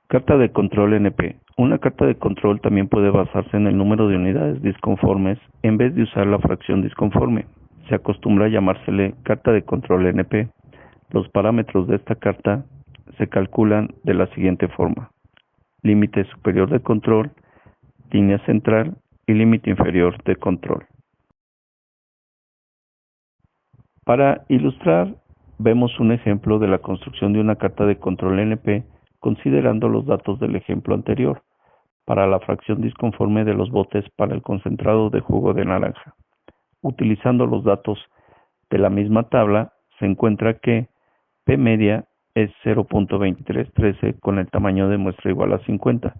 Carta de control NP. Una carta de control también puede basarse en el número de unidades disconformes en vez de usar la fracción disconforme. Se acostumbra a llamársele carta de control NP. Los parámetros de esta carta se calculan de la siguiente forma: límite superior de control, línea central y límite inferior de control. Para ilustrar, vemos un ejemplo de la construcción de una carta de control NP considerando los datos del ejemplo anterior para la fracción disconforme de los botes para el concentrado de jugo de naranja. Utilizando los datos de la misma tabla, se encuentra que P media es 0.2313 con el tamaño de muestra igual a 50.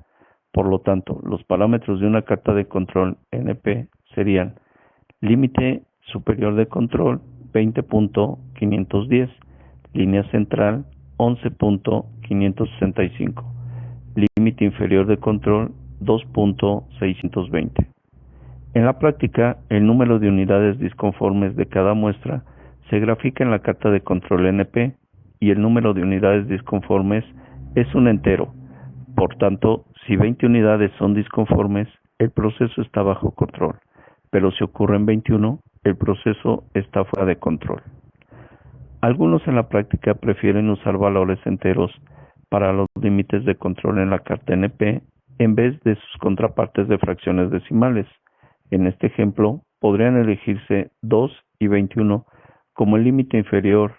Por lo tanto, los parámetros de una carta de control NP serían límite superior de control 20.510, línea central 11.565, límite inferior de control 2.620. En la práctica, el número de unidades disconformes de cada muestra se grafica en la carta de control NP y el número de unidades disconformes es un entero. Por tanto, si 20 unidades son disconformes, el proceso está bajo control, pero si ocurren 21, el proceso está fuera de control. Algunos en la práctica prefieren usar valores enteros para los límites de control en la carta NP en vez de sus contrapartes de fracciones decimales. En este ejemplo, podrían elegirse 2 y 21 como el límite inferior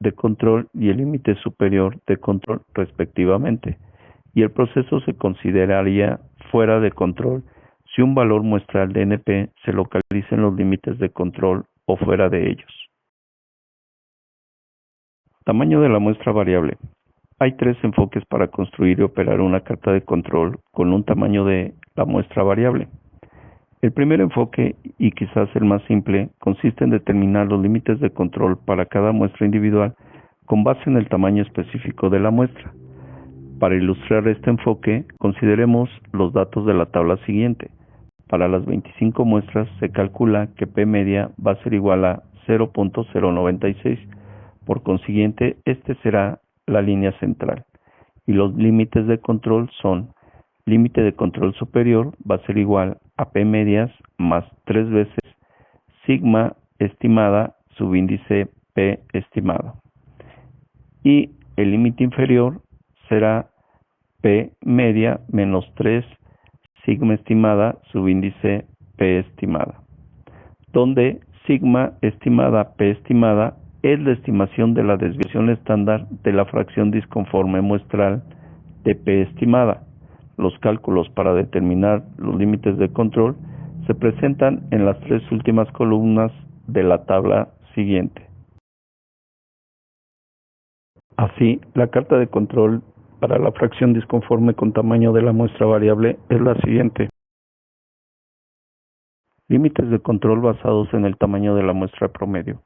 de control y el límite superior de control respectivamente, y el proceso se consideraría fuera de control si un valor muestral de NP se localiza en los límites de control o fuera de ellos. Tamaño de la muestra variable. Hay tres enfoques para construir y operar una carta de control con un tamaño de la muestra variable. El primer enfoque, y quizás el más simple, consiste en determinar los límites de control para cada muestra individual con base en el tamaño específico de la muestra. Para ilustrar este enfoque, consideremos los datos de la tabla siguiente. Para las 25 muestras se calcula que P media va a ser igual a 0.096. Por consiguiente, este será la línea central. Y los límites de control son: límite de control superior va a ser igual a P medias más 3 veces sigma estimada subíndice P estimado. Y el límite inferior será P media menos 3 sigma estimada subíndice P estimada, donde sigma estimada P estimada es la estimación de la desviación estándar de la fracción disconforme muestral de P estimada. Los cálculos para determinar los límites de control se presentan en las tres últimas columnas de la tabla siguiente. Así, la carta de control para la fracción disconforme con tamaño de la muestra variable es la siguiente. Límites de control basados en el tamaño de la muestra promedio.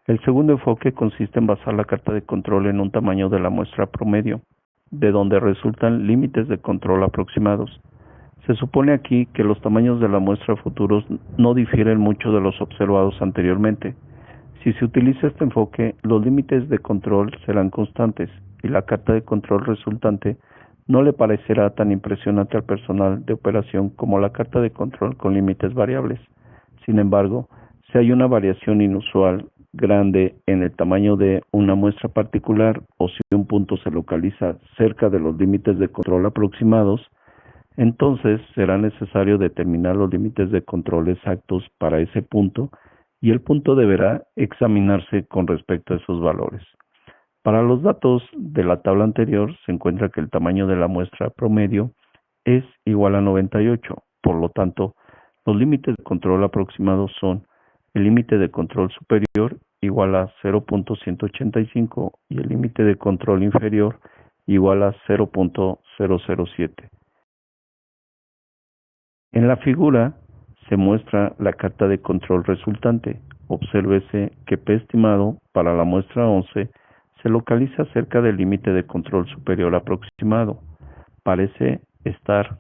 El segundo enfoque consiste en basar la carta de control en un tamaño de la muestra promedio, de donde resultan límites de control aproximados. Se supone aquí que los tamaños de la muestra futuros no difieren mucho de los observados anteriormente. Si se utiliza este enfoque, los límites de control serán constantes y la carta de control resultante no le parecerá tan impresionante al personal de operación como la carta de control con límites variables. Sin embargo, si hay una variación inusual grande en el tamaño de una muestra particular o si un punto se localiza cerca de los límites de control aproximados, entonces será necesario determinar los límites de control exactos para ese punto y el punto deberá examinarse con respecto a esos valores. Para los datos de la tabla anterior se encuentra que el tamaño de la muestra promedio es igual a 98, por lo tanto, los límites de control aproximados son el límite de control superior igual a 0.185 y el límite de control inferior igual a 0.007. En la figura se muestra la carta de control resultante. Obsérvese que P estimado para la muestra 11 se localiza cerca del límite de control superior aproximado. Parece estar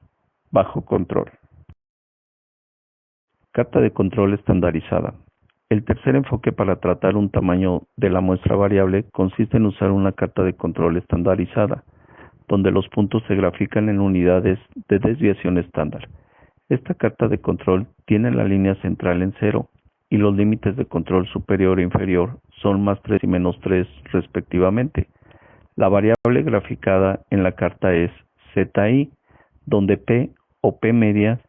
bajo control. Carta de control estandarizada. El tercer enfoque para tratar un tamaño de la muestra variable consiste en usar una carta de control estandarizada, donde los puntos se grafican en unidades de desviación estándar. Esta carta de control tiene la línea central en 0 y los límites de control superior e inferior son +3 y -3 respectivamente. La variable graficada en la carta es ZI, donde P o P media,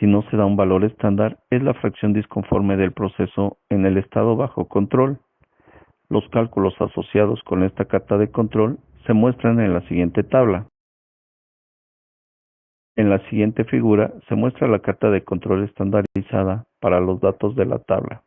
si no se da un valor estándar, es la fracción disconforme del proceso en el estado bajo control. Los cálculos asociados con esta carta de control se muestran en la siguiente tabla. En la siguiente figura se muestra la carta de control estandarizada para los datos de la tabla.